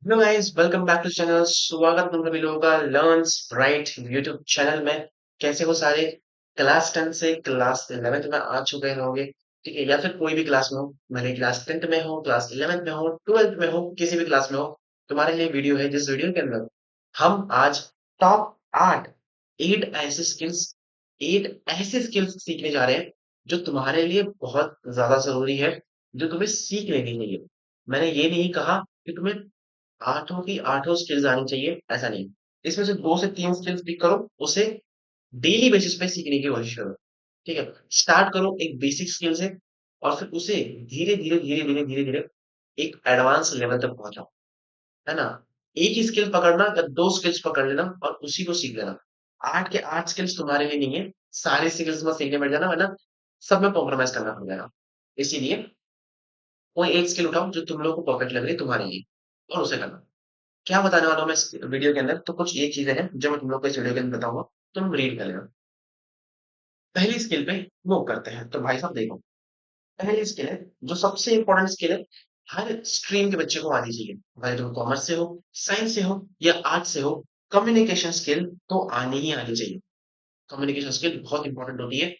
Hello guys, welcome back to channel. स्वागत तुम सभी लोगों का लर्न्स ब्राइट यूट्यूब चैनल में। कैसे हो सारे? क्लास 10 से क्लास 11th में आ चुके होंगे, ठीक है? या फिर कोई भी क्लास में हो, भले क्लास 10th में हो, क्लास 11th में हो, 12th में हो, किसी भी क्लास में हो, तुम्हारे लिए वीडियो है। जिस वीडियो के अंदर हम आज टॉप 8 8 ऐसे स्किल्स 8 ऐसे स्किल्स सीखने जा रहे हैं जो तुम्हारे लिए बहुत ज्यादा जरूरी है, जो तुम्हें सीख लेनी चाहिए। मैंने ये नहीं कहा कि तुम्हें आठों की आठों स्किल्स आनी चाहिए, ऐसा नहीं। इसमें से 2 से 3 स्किल्स पिक करो, उसे डेली बेसिस पे सीखने की कोशिश करो, ठीक है? स्टार्ट करो एक बेसिक स्किल से और फिर उसे धीरे-धीरे एक एडवांस लेवल तक पहुँचाओ, है ना? एक ही स्किल पकड़ना या 2 स्किल्स पकड़ लेना और उसी को सीख लेना। 8 के 8 स्किल्स तुम्हारे लिए नहीं है, सारी स्किल्स मत सीखने बैठ जाना, वरना सब में कॉम्प्रोमाइज़ करना पड़ जाएगा। इसीलिए कोई एक स्किल उठाओ जो तुम लोगों को परफेक्ट लग रही है तुम्हारे लिए और उसे करना। क्या बताने वाला हूँ मैं इस वीडियो के अंदर? तो कुछ ये चीजें हैं जो मैं तुम लोग को इस वीडियो के अंदर बताऊंगा, तुम रीड कर लेना। पहली स्किल पे मूव करते हैं। तो भाई साहब देखो, पहली स्किल है जो सबसे इंपॉर्टेंट स्किल है, हर स्ट्रीम के बच्चे को आनी चाहिए। भाई तुम कॉमर्स से हो, साइंस से हो या आर्ट से हो, कम्युनिकेशन स्किल तो आनी ही आनी चाहिए। कम्युनिकेशन स्किल बहुत इंपॉर्टेंट होती है।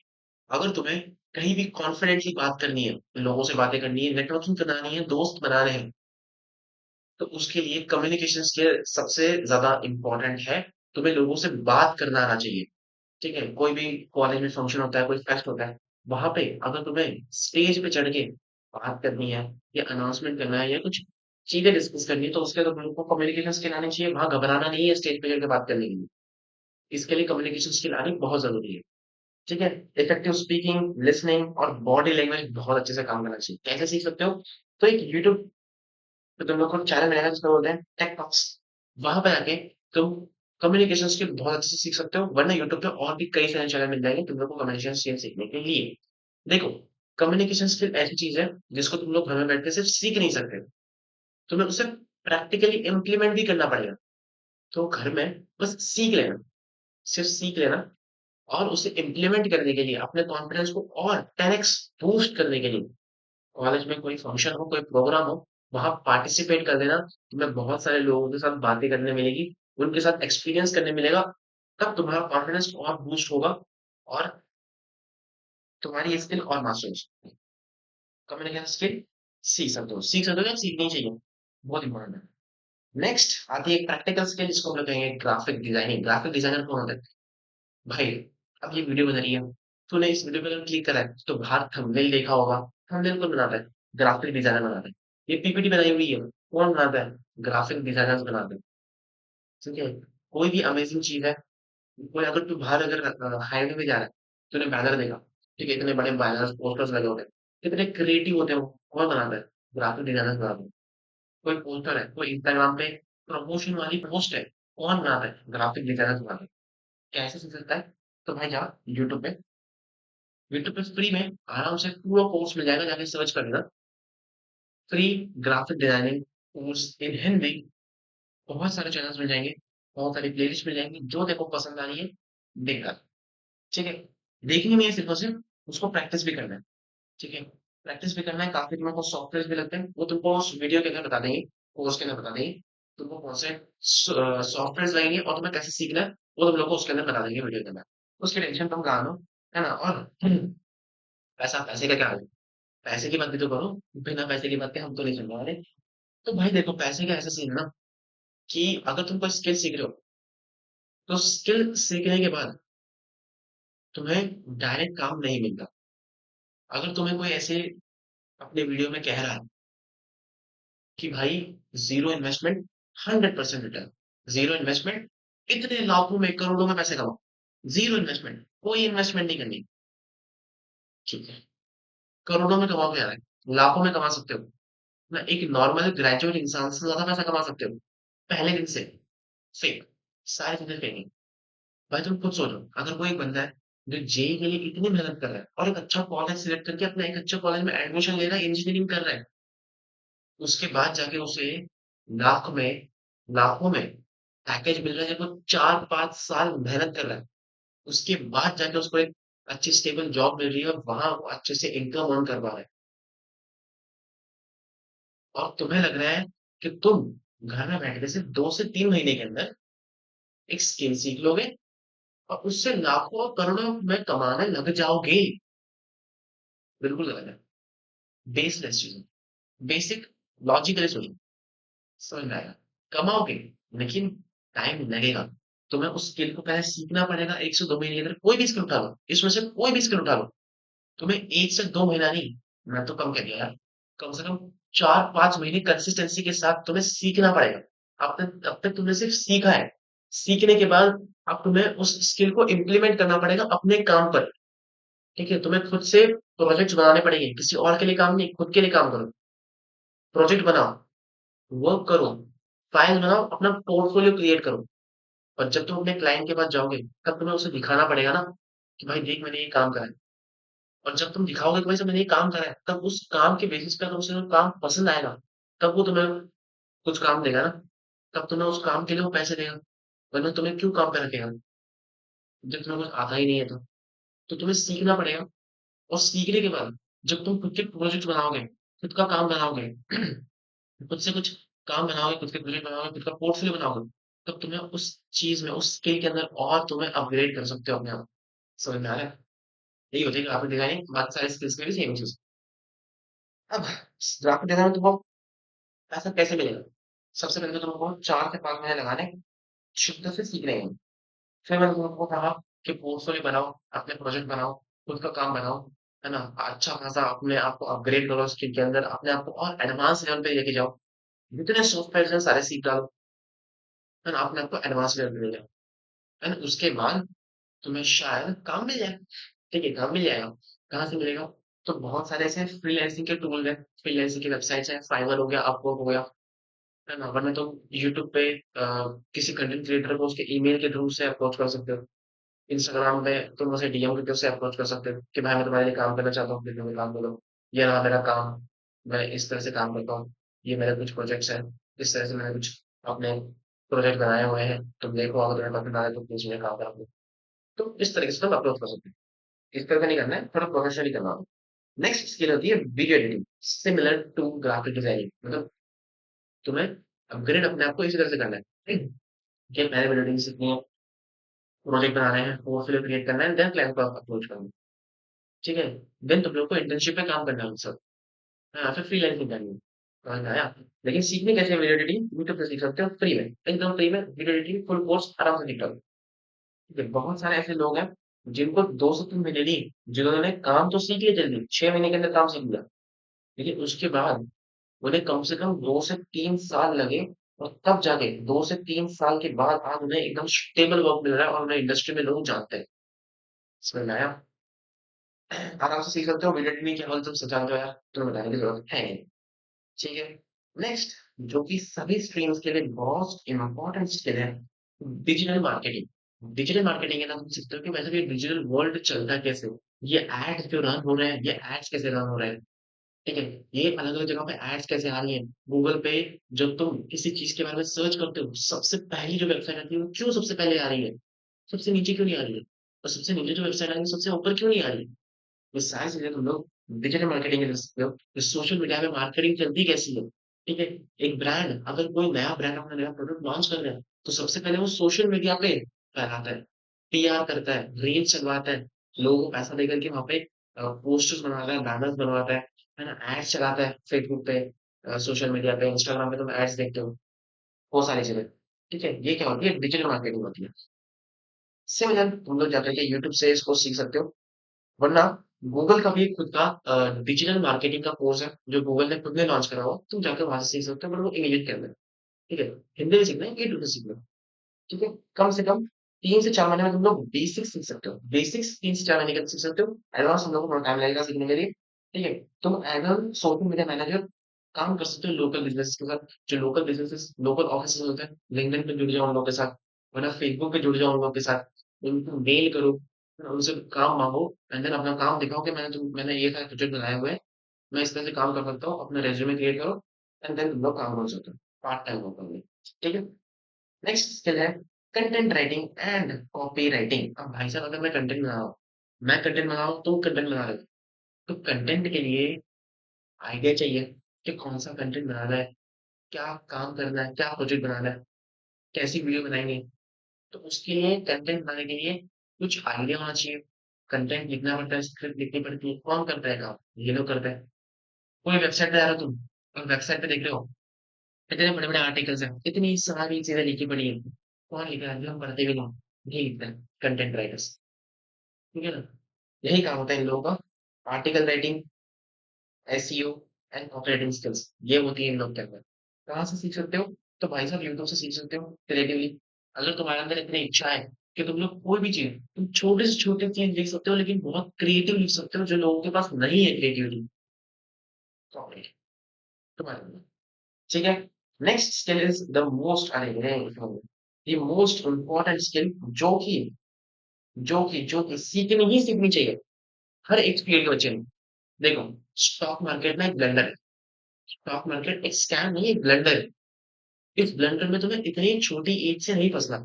अगर तुम्हें कहीं भी कॉन्फिडेंटली बात करनी है, लोगों से बातें करनी है, नेटवर्किंग करानी है, दोस्त बनाने हैं, तो उसके लिए कम्युनिकेशन स्किल सबसे ज़्यादा इम्पोर्टेंट है। तुम्हें लोगों से बात करना आना चाहिए, ठीक है? कोई भी कॉलेज में फंक्शन होता है, कोई फेस्ट होता है, वहाँ पे अगर तुम्हें स्टेज पे चढ़ के बात करनी है या अनाउंसमेंट करना है या कुछ चीज़ें डिस्कस करनी है, तो उसके लिए तुमको कम्युनिकेशन स्किल आनी चाहिए। वहाँ घबराना नहीं है स्टेज पे चढ़ के बात करने के लिए। इसके लिए कम्युनिकेशन स्किल आनी बहुत ज़रूरी है, ठीक है? इफेक्टिव स्पीकिंग, लिसनिंग और बॉडी लैंग्वेज बहुत अच्छे से काम करना चाहिए। कैसे सीख सकते हो? तो एक यूट्यूब तो तुम लोग को चैनल मिलेगा जिसको बोलते हैं टेक टॉक्स। वहां पे आके तुम कम्युनिकेशन स्किल बहुत अच्छे से सीख सकते हो, वरना यूट्यूब पे और भी कई सारे चैनल मिल जाएंगे तुम लोग को कम्युनिकेशन स्किल सीखने के लिए। देखो, कम्युनिकेशन स्किल ऐसी चीज है जिसको तुम लोग घर में बैठ के सिर्फ सीख नहीं सकते, तुम्हें उसे प्रैक्टिकली इम्प्लीमेंट भी करना पड़ेगा। तो घर में बस सीख लेना, सिर्फ सीख लेना, और उसे इम्प्लीमेंट करने के लिए अपने कॉन्फिडेंस को और 10x बूस्ट करने के लिए कॉलेज में कोई फंक्शन हो, कोई प्रोग्राम हो, वहाँ पार्टिसिपेट कर देना। तुम्हें बहुत सारे लोगों के साथ बातें करने मिलेगी, उनके साथ एक्सपीरियंस करने मिलेगा, तब तुम्हारा कॉन्फिडेंस और बूस्ट होगा और तुम्हारी ये स्किल और मास्टर हो सकती है। कम्युनिकेशन स्किल सीख सकते हो या सीखनी चाहिए, बहुत इंपॉर्टेंट है। नेक्स्ट आती है एक प्रैक्टिकल स्किल जिसको हम लोग कहेंगे ग्राफिक डिजाइनिंग। ग्राफिक डिजाइनर कौन होता है? भाई, अब ये वीडियो बन रही है, तूने इस वीडियो पे अगर क्लिक करा है तो बाहर थंबनेल देखा होगा। थंबनेल कौन बनाता है? ग्राफिक डिजाइनर बनाता है। ये पीपीटी बनाई हुई है, कौन बनाता है? ग्राफिक डिजाइनर्स बनाते हैं, ठीक है? कोई भी अमेजिंग चीज है, कोई अगर तू बाहर अगर हाईवे पे जा रहा है, तूने बैनर देखा, ठीक है? इतने बड़े बैनर्स पोस्टर्स लगे होते हैं, कितने क्रिएटिव होते हैं वो, कौन बनाता है? ग्राफिक डिजाइनर्स बनाते हैं। कोई पोस्टर है, कोई इंस्टाग्राम पे प्रमोशन वाली पोस्ट है, कौन बनाता है? ग्राफिक डिजाइनर्स बनाते हैं। कैसे सीख सकता है? तो भाई जा यूट्यूब पे फ्री में आराम से पूरा कोर्स मिल जाएगा, जाके सर्च कर लेना, free graphic designing course in Hindi. बहुत सारे चैनल्स मिल जाएंगे, बहुत सारी प्लेलिस्ट मिल जाएंगी, जो देखो पसंद आ रही है देख कर, ठीक है? देखनी नहीं है सिर्फ और सिर्फ, उसको प्रैक्टिस भी करना है, ठीक है? प्रैक्टिस भी करना है। काफी तुमको सॉफ्टवेयर भी लगते हैं, वो तुमको उस वीडियो के अंदर बता देंगे, कोर्स के अंदर बता देंगे तुमको कौन से सॉफ्टवेयर लगेंगे और तुम्हें कैसे सीखना है, वो तुम लोग को उसके अंदर बता देंगे वीडियो के अंदर। उसकी टेंशन तुम कहाँ लो, है ना? और पैसा, पैसे का क्या हाल है? पैसे की बात भी तो करो, बिना पैसे की बात के हम तो नहीं सुन रहे। तो भाई देखो, पैसे का ऐसा सीन है ना कि अगर तुम कोई स्किल सीख रहे हो, तो स्किल सीखने के बाद तुम्हें डायरेक्ट काम नहीं मिलता। अगर तुम्हें कोई ऐसे अपने वीडियो में कह रहा है कि भाई zero investment 100% return, zero investment इतने लाखों में करोड़ों में पैसे कमाओ, जीरो इन्वेस्टमेंट, कोई इन्वेस्टमेंट नहीं करनी, ठीक है? करोड़ों में कमाओ क्या है, लाखों में कमा सकते हो ना, एक नॉर्मल ग्रेजुएट इंसान से ज्यादा पैसा कमा सकते हो पहले दिन से। फेक, सारी चीजें फेक है। भाई तुम खुद सोचो, अगर कोई एक बंदा है जो जेई के लिए इतनी मेहनत कर रहा है और एक अच्छा कॉलेज सिलेक्ट करके अपना एक अच्छे कॉलेज में एडमिशन ले रहा है, इंजीनियरिंग कर रहा है, उसके बाद जाके उसे लाख में लाखों में पैकेज मिल रहा है, जब वो 4-5 साल मेहनत कर रहा है, उसके बाद जाके उसको एक अच्छी स्टेबल जॉब मिल रही है और वहां वो अच्छे से इनकम अर्न कर पा रहा है। और तुम्हें लग रहा है कि तुम घर में बैठ के सिर्फ 2 से 3 महीने के अंदर एक स्किल सीख लोगे और उससे लाखों और करोड़ों में कमाने लग जाओगे। बिल्कुल गलत है। बेसलेस चीज़ है। बेसिक लॉजिकली सोचो, समझ में आएगा। कमाओगे, लेकिन टाइम लगेगा। तुम्हें उस स्किल को पहले सीखना पड़ेगा। 1 से 2 महीने के अंदर कोई भी स्किल उठा लो, इसमें से कोई भी स्किल उठा लो। तुम्हें 1 से 2 महीना नहीं, मैं तो कम कह दिया यार, कम से कम 4-5 महीने कंसिस्टेंसी के साथ तुम्हें सीखना पड़ेगा। अब तक तुमने सिर्फ सीखा है। सीखने के बाद अब तुम्हें उस स्किल को इम्प्लीमेंट करना पड़ेगा अपने काम पर। ठीक है? तुम्हें खुद से प्रोजेक्ट्स बनाने पड़ेंगे। किसी और के लिए काम नहीं, खुद के लिए काम करो। प्रोजेक्ट बनाओ, वर्क करो, फाइल बनाओ, अपना पोर्टफोलियो क्रिएट करो। और जब तुम अपने क्लाइंट के पास जाओगे, तब तुम्हें उसे दिखाना पड़ेगा ना कि भाई देख मैंने ये काम करा है। और जब तुम दिखाओगे कि भाई साहब मैंने ये काम करा है, तब उस काम के बेसिस पे अगर उसे वो काम पसंद आएगा, तब वो तुम्हें कुछ काम देगा ना। तब तुम्हें उस काम के लिए वो पैसे देगा। वरना तुम्हें क्यों काम पे रखेगा, जब तुम्हें कुछ आता ही नहीं है तो। तो तुम्हें सीखना पड़ेगा। और सीखने के बाद जब तुम खुद के प्रोजेक्ट बनाओगे, खुद का काम बनाओगे, खुद से कुछ काम बनाओगे, खुद के प्रोजेक्ट बनाओगे, खुद का पोर्टफोलियो बनाओगे, तब तुम्हें उस चीज़ में, उस स्किल के अंदर और तुम्हें अपग्रेड कर सकते हो अपने आप। समझ में आ रहा है? यही होती है ग्राफिक डिजाइनिंग, बाकी सारी स्किल्स में भी सेम चीज़। अब ग्राफिक डिजाइन में तुमको पैसा कैसे मिलेगा? सबसे पहले तो तुमको 4 से 5 महीने लगाने हैं, शुद्ध से सीखने हैं। फिर मैंने तुमको कहा कि पोर्टफोलियो बनाओ, अपने प्रोजेक्ट बनाओ, खुद का काम बनाओ, है ना? अच्छा खासा अपने आप को अपग्रेड करो स्किल के अंदर, अपने आप को और एडवांस लेवल पे लेके जाओ। जितने सॉफ्टवेयर हैं सारे सीख डालो, है ना? अपने आप को एडवांस लेवल पे ले जाओ। है ना? उसके बाद तुम्हें शायद काम मिल जाए। ठीक है, काम मिल जाएगा। कहाँ से मिलेगा? तो बहुत सारे ऐसे फ्रीलांसिंग के टूल हैं, फ्रीलांसिंग की वेबसाइट्स हैं, फाइवर हो गया, अपवर्क हो गया, है ना? वरना तुम यूट्यूब पे किसी कंटेंट क्रिएटर को उसके ईमेल के थ्रू से अप्रोच कर सकते हो। इंस्टाग्राम पे तुम उसे डीएम करके उससे अप्रोच कर सकते हो कि भाई मैं तुम्हारे लिए काम करना चाहता हूँ, प्लीज मेरे काम करो। ये रहा मेरा काम, मैं इस तरह से काम करता हूँ, ये मेरे कुछ प्रोजेक्ट्स हैं, इस तरह से मैंने कुछ अपने प्रोजेक्ट बनाए हुए हैं, तुम देखो अगर तुम्हें पसंद आए तो प्लीज मुझे काम करा दो। तो इस तरीके से तुम अप्रोच कर सकते हो। इस तरह का नहीं करना है, थोड़ा प्रोफेशनली करना होगा। नेक्स्ट स्किल होती है video editing, similar to graphic designing. मतलब तुम्हें अपग्रेड अपने आप को इसी तरह से करना है। ठीक? कि पहले वीडियो एडिटिंग सीखनी है, प्रोजेक्ट बनाने हैं, पोर्टफोलियो क्रिएट करना है, देन क्लाइंट को अप्रोच करना है। ठीक है? देन तुम लोग को इंटर्नशिप पे काम करना है उनके साथ। हाँ, फिर फ्रीलांसिंग करनी है। समझ में आया? लेकिन सीखनी कैसे है वीडियो एडिटिंग? यूट्यूब पे सीख सकते हो फ्री में, एकदम फ्री में वीडियो एडिटिंग फुल कोर्स आराम से सीख लो। ठीक है? बहुत सारे ऐसे लोग हैं जिनको 2 से 3 महीने नहीं, जिन्होंने काम तो सीख लिया जल्दी, 6 महीने के अंदर काम सीख लिया। लेकिन उसके बाद उन्हें कम से कम 2 से 3 साल लगे और तब जाके 2 से 3 साल के बाद आज उन्हें एकदम स्टेबल वर्क मिल रहा है और उन्हें इंडस्ट्री में लोग जानते हैं। समझ में आया? आराम से सीख सकते हो वीडियो एडिटिंग, केवल तुम जानते हो यार, तुम्हें बताने की जरूरत है नहीं। ठीक है? नेक्स्ट, जो कि सभी स्ट्रीम्स के लिए बहुत इंपॉर्टेंट स्किल है, डिजिटल मार्केटिंग। डिजिटल मार्केटिंग है ना, तुम सीखते हो कि वैसे भी डिजिटल वर्ल्ड चलता है कैसे, ये एड्स जो रन हो रहे हैं, ये एड्स कैसे रन हो रहे हैं। ठीक है? ये अलग-अलग जगहों पे एड्स कैसे आ रही हैं। गूगल पे जब तुम किसी चीज़ के बारे में सर्च करते हो, सबसे पहली जो वेबसाइट आती है, वो क्यों सबसे पहले आ रही है? सबसे नीचे क्यों नहीं आ रही है? और सबसे नीचे जो वेबसाइट आ रही है, सबसे ऊपर क्यों नहीं आ रही है? ये सारी चीज़ें तुम लोग डिजिटल मार्केटिंग में कर सकते हो। कि सोशल मीडिया में मार्केटिंग चलती कैसी है? ठीक है? एक ब्रांड, अगर कोई नया ब्रांड अपना नया प्रोडक्ट लॉन्च कर रहा है, तो सबसे पहले वो सोशल मीडिया पे फैलाता है, पीआर करता है, रील्स चलवाता है, लोगों को पैसा देकर के वहाँ पे पोस्टर्स बनवाता है, बैनर्स बनवाता है ना? एड्स चलाता है फेसबुक पे, सोशल मीडिया पे, इंस्टाग्राम पे तुम एड्स देखते हो, वो सारी चीज़ें। ठीक है? ये क्या होती है? डिजिटल मार्केटिंग होती है। सिमिलर तुम लोग जाकर के यूट्यूब से इसको सीख सकते हो, वरना गूगल का भी खुद का डिजिटल मार्केटिंग का कोर्स है, जो गूगल ने खुद ने लॉन्च करा हुआ है, तुम जाकर वहाँ से सीख सकते हो, बट वो इंग्लिश के अंदर है। ठीक है? हिंदी में सीखना है, यूट्यूब से सीखना है। ठीक है? कम से कम 3 से 4 महीने में तुम लोग बेसिक्स सीख सकते हो। बेसिक्स 3 से 4 महीने के अंदर सीख सकते हो। एडवांस तुम लोग को थोड़ा टाइम लगेगा सीखने के लिए। ठीक है? तुम as a social media manager काम कर सकते हो लोकल बिज़नेस के साथ। जो लोकल बिज़नेसेस, लोकल ऑफिसेज़ होते हैं, लिंक्डइन पे जुड़ जाओ उन लोगों के साथ, वरना फेसबुक पे जुड़ जाओ उन लोगों के साथ। उनको मेल करो, उनसे काम माँगो, एंड देन अपना काम दिखाओ कि मैंने ये सारे प्रोजेक्ट बनाए हुए हैं, मैं इस तरह से काम कर सकता हूँ। अपना रिज़्यूमे क्रिएट करो, एंड देन तुम लोग काम कर सकते हो। पार्ट टाइम वर्क करके। ठीक है? नेक्स्ट स्किल है content writing and copy writing. अब भाई साहब अगर मैं कंटेंट बना रहा हूँ, तुम कंटेंट बना रहे हो, तो कंटेंट के लिए आइडिया चाहिए कि कौन सा कंटेंट बनाना है, क्या काम करना है, क्या प्रोजेक्ट बनाना है, कैसी वीडियो बनाएंगे। तो उसके लिए कंटेंट बनाने के लिए कुछ आइडिया होना चाहिए। कंटेंट लिखना पड़ता है, स्क्रिप्ट लिखनी पड़ती है। कौन करता है काम? ये लोग करते हैं। कोई वेबसाइट पे जा रहे हो तुम और वेबसाइट पे देख रहे हो इतने बड़े बड़े आर्टिकल्स हैं, इतनी सारी चीजें लिखी पड़ी है। कौन लिख रहा है? जो हम पढ़ते भी नहीं, ये लिखते हैं कंटेंट राइटर्स। ठीक है ना? यही काम होता है इन लोगों का। Article writing, SEO and operating skills, ये होती है इन लोग के अंदर। कहाँ से सीख सकते हो? तो भाई साहब यूट्यूब से सीख सकते हो क्रिएटिवली। अगर तुम्हारे अंदर इतनी इच्छा है कि तुम लोग कोई भी चीज, तुम छोटे से छोटे चीज लिख सकते हो लेकिन बहुत क्रिएटिव लिख सकते हो, जो लोगों के पास नहीं है क्रिएटिविटी। सॉरी, तुम्हारे अंदर। ठीक है। Next skill is the most, अरे मोस्ट इंपॉर्टेंट स्किल, जो कि सीखनी ही सीखनी चाहिए हर एक फील्ड के बच्चे ने। देखो, स्टॉक मार्केट में एक ब्लेंडर है। स्टॉक मार्केट एक स्कैम नहीं, एक ब्लेंडर है। इस ब्लेंडर में तुम्हें इतनी छोटी एज से नहीं फंसना।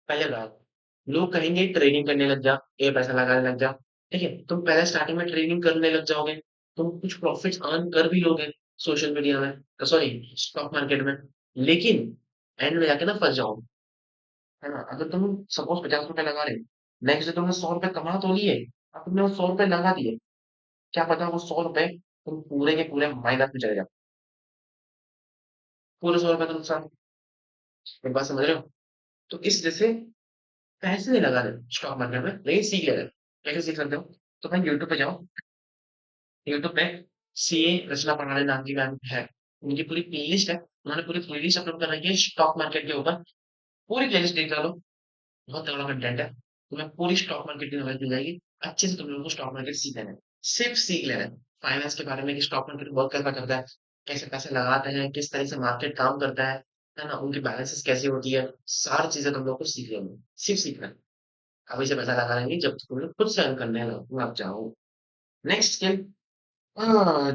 पहले बात, लोग कहेंगे ट्रेनिंग करने लग जा, ये पैसा लगाने लग जा। ठीक है, तुम पहले स्टार्टिंग में ट्रेनिंग करने लग जाओगे, तुम कुछ प्रॉफिट्स अर्न कर भी लोगे सोशल मीडिया में, सॉरी स्टॉक मार्केट में। लेकिन एंड में जाके ना फंस जाओगे। है ना? अगर तुम सपोज 50 रुपए लगा रहे हो, नेक्स्ट डे तुमने 100 रुपए कमा तो लिए, अब तुमने वो 100 रुपए लगा दिए, क्या पता वो 100 रुपए तुम पूरे के पूरे माइनस में चले जाओ। पूरे 100 रुपए का नुकसान। एक बात समझ रहे हो? तो इस वजह से पैसे नहीं लगा रहे स्टॉक मार्केट में, लेकिन सीख ले रहे हो। कैसे सीख सकते हो? तो भाई यूट्यूब पे जाओ। यूट्यूब पे सीए रचना पढ़ाने नाम की मैम है, उनकी पूरी प्लेलिस्ट है। उन्होंने पूरी प्लेलिस्ट अपलोड कर रखी है स्टॉक मार्केट के ऊपर। पूरी प्लेलिस्ट देख डालो, बहुत तगड़ा कंटेंट है। तुम्हें पूरी स्टॉक मार्केट की नॉलेज मिल जाएगी। अच्छे से तुम लोगों को स्टॉक मार्केट सीख लेना है। सिर्फ सीख लेना है। फाइनेंस के बारे में कि स्टॉक मार्केट वर्क कैसा करता है, कैसे पैसे लगाते हैं, किस तरह से मार्केट काम करता है ना, उनकी बैलेंसेस कैसी होती है, सारी चीजें तुम लोग को सीख लेनी है। सिर्फ सीखना है। अभी से पैसा लगा लेंगे जब तुम लोग खुद से अर्न करने लग जाओ। नेक्स्ट स्किल,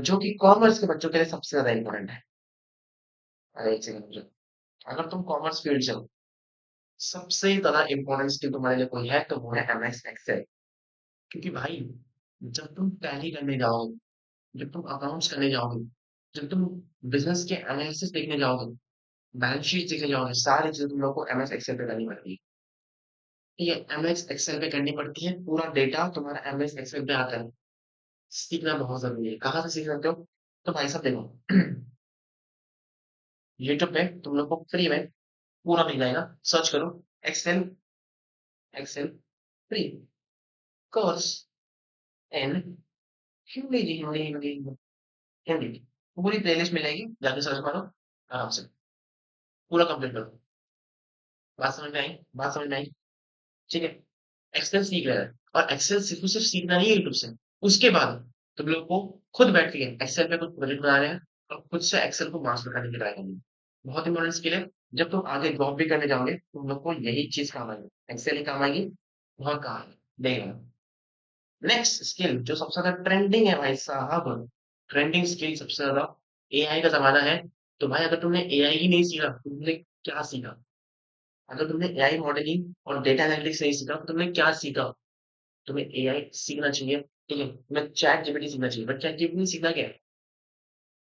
जो कि कॉमर्स के बच्चों के लिए सबसे ज्यादा इंपॉर्टेंट है। अरे एक सेकंड मुझे, अगर तुम कॉमर्स फील्ड से हो, सबसे ज्यादा इंपॉर्टेंट स्किल तुम्हारे लिए कोई है तो वो है एमएस एक्सेल। क्योंकि भाई, जब तुम टैली करने जाओगे, जब तुम अकाउंट्स करने जाओगे, जब तुम बिजनेस के एनालिसिस देखने जाओगे, बैलेंस शीट देखने जाओगे, सारी चीजें तुम लोग को एमएस एक्सेल पे करनी पड़ती है। ठीक है, एमएस एक्सेल पे करनी पड़ती है। पूरा डेटा तुम्हारा एमएस एक्सेल पे आता है। सीखना बहुत जरूरी है। कहाँ से सीख सकते हो? तो भाई साहब देखो, यूट्यूब पे तुम लोग को फ्री में पूरा मिल जाएगा। सर्च करो Excel, Excel free course in Hindi, Hindi Hindi Hindi. पूरी प्लेलिस्ट मिलेगी, जाके सर्च मारो आराम से, पूरा कंप्लीट करो। बात समझ में आई? बात समझ में आई? ठीक है। एक्सेल सीख रहे हैं, और एक्सेल सिर्फ सीखना नहीं है यूट्यूब से। उसके बाद तुम लोग को खुद बैठ के एक्सेल पे कुछ प्रोजेक्ट बना रहे हैं और खुद से एक्सेल को मास्टर करने की ट्राई करेंगे। बहुत इंपॉर्टेंट स्किल है। जब तुम आगे जॉब भी करने जाओगे तुम लोग को यही चीज काम आएगी, एक्सेल ही काम आएगी। बहुत काम आएगी, देखना। नेक्स्ट स्किल जो सबसे ज्यादा ट्रेंडिंग है भाई साहब, ट्रेंडिंग स्किल सबसे ज्यादा, एआई का जमाना है। तो भाई अगर तुमने एआई ही नहीं सीखा तो तुमने क्या सीखा? अगर तुमने एआई मॉडलिंग और डेटा एनालिटिक्स नहीं सीखा तो तुमने क्या सीखा? तुम्हें एआई सीखना चाहिए। ठीक है, तुम्हें चैट जीपीटी सीखना चाहिए। बट चैट जीपीटी सीखना क्या है?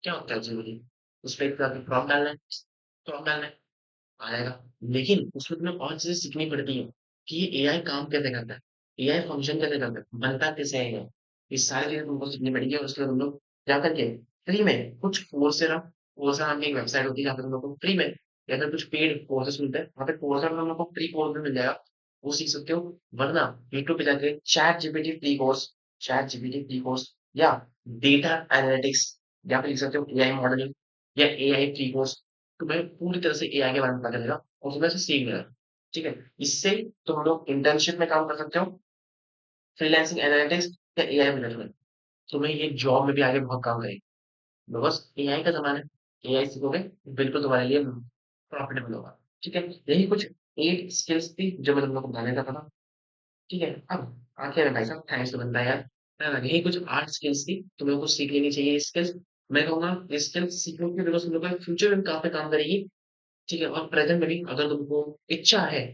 क्या होता है जीपीटी? उस पर प्रॉम्प्ट डालना है, प्रॉम्प्ट डालना है, आ जाएगा। लेकिन उसमें तुम्हें और चीजें सीखनी पड़ती है कि ये एआई काम कैसे करता है, एआई फंक्शन कैसे करता है, बनता कैसे है ये। ये सारी चीजें तुमको सीखनी पड़ेगी। और उसके लिए तुम लोग जा करके फ्री में कुछ कोर्सेरा, कोर्सेरा नाम की एक वेबसाइट होती है जहाँ पे तुम लोग को फ्री में, या फिर कुछ पेड कोर्सेस मिलते हैं, वहाँ पे कोर्सेरा में तुम लोग को फ्री कोर्स भी मिल जाएगा, वो सीख सकते हो। वरना यूट्यूब पे जाके chat GPT free course, chat GPT free course, या डेटा एनालिटिक्स, या फिर लिख सकते हो एआई मॉडलिंग, या एआई फ्री कोर्स। तुम्हें पूरी तरह से एआई के बारे में पता चलेगा और तुम्हें से सीख लेना। ठीक है, इससे तुम लोग इंटर्नशिप में काम कर सकते हो, फ्रीलांसिंग एनालिटिक्स या एआई मैनेजमेंट। तुम्हें ये जॉब में भी आगे बहुत काम करेगी। बिकॉज एआई का जमाना है, एआई सीखोगे बिल्कुल तुम्हारे लिए प्रॉफिटेबल होगा। ठीक है, यही कुछ 8 स्किल्स थी जो मैं तुम लोग को बताने का था। ठीक है, अब आखिर में भाई साहब थैंक्स तो बनता है यार। यही कुछ 8 स्किल्स थी, तुम लोग को सीख लेनी चाहिए स्किल्स। मैं कहूंगा ये स्किल्स सीखने की, बिकॉज तुम लोग को फ्यूचर में काफी काम करेगी। ठीक है, और प्रेजेंट में भी अगर तुमको इच्छा है,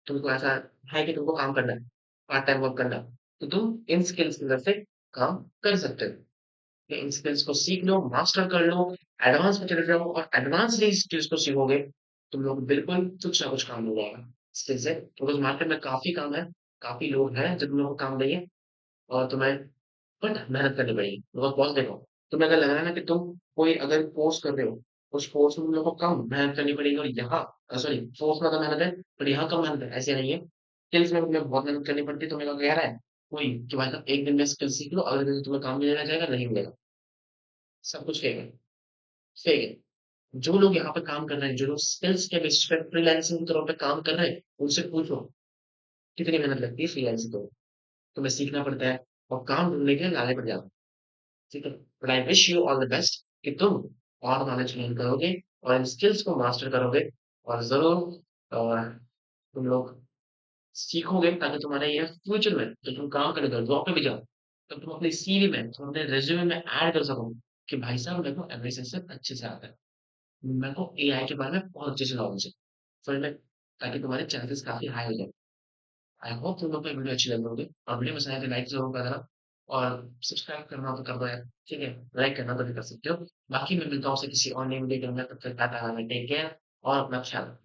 तुमको ऐसा है कि तुमको काम करना है, पार्ट टाइम वर्क करना है, तो तुम इन स्किल्स की मदद से काम कर सकते हो। कि इन स्किल्स को सीख लो, मास्टर कर लो, एडवांस में चले जाओ और एडवांस ही स्किल्स को सीखोगे, तुम लोग बिल्कुल कुछ ना कुछ काम मिल जाएगा स्किल से। बिकॉज़ मार्केट में काफ़ी काम है, काफ़ी लोग हैं जो तुम लोगों को काम देंगे और तुम्हें बट मेहनत करनी पड़ेगी। बिकॉज़ बॉस देखो, तुम्हें अगर लग रहा है ना कि तुम कोई अगर कोर्स कर रहे हो, उस कोर्स में तुम लोगों को कम मेहनत करनी पड़ेगी और यहाँ सॉरी कोर्स में तो मेहनत है, पर यहाँ कम मेहनत है, ऐसे नहीं है। स्किल्स में तुम्हें बहुत मेहनत करनी पड़ती है, तुम्हें क्या कह रहा है कोई कि भाई साहब एक दिन में स्किल सीख लो, अगले दिन तुम्हें काम मिलना जाएगा, नहीं मिलेगा। सब कुछ फेक है, फेक है। जो लोग यहाँ पे काम कर रहे हैं, जो लोग स्किल्स के बेसिस पे फ्रीलांसिंग के तौर पे काम कर रहे हैं, उनसे पूछो कितनी मेहनत लगती है फ्रीलांसिंग को। तुम्हें सीखना पड़ता है और काम ढूँढने के लिए लाने पड़ जाते हैं। ठीक है? But I wish you all the best कि तुम और नॉलेज गेन करोगे और इन स्किल्स को मास्टर करोगे और ज़रूर तुम लोग सीखोगे ताकि तुम्हारे ये फ्यूचर में जब तुम काम करोगे, जॉब पे भी जाओ, तब तुम अपनी सीवी में, तुम अपने रिज़्यूमे में ऐड कर सको कि भाई साहब मेरे को एमएस अच्छे से आता है। मेरे को एआई के बारे में बहुत अच्छे से नॉलेज है। फिर मैं ताकि तुम्हारे चांसेस काफ़ी हाई हो जाए। आई होप तुम लोग को ये वीडियो अच्छी लगी होगी और वीडियो पसंद आए तो लाइक ज़रूर कर देना और सब्सक्राइब करना हो तो कर दो यार, ठीक है? लाइक करना तो भी कर सकते हो। बाकी मैं मिलता हूँ आपसे किसी और नई वीडियो के अंदर, तब तक tata bye bye, take care और अपना ख्याल रखना।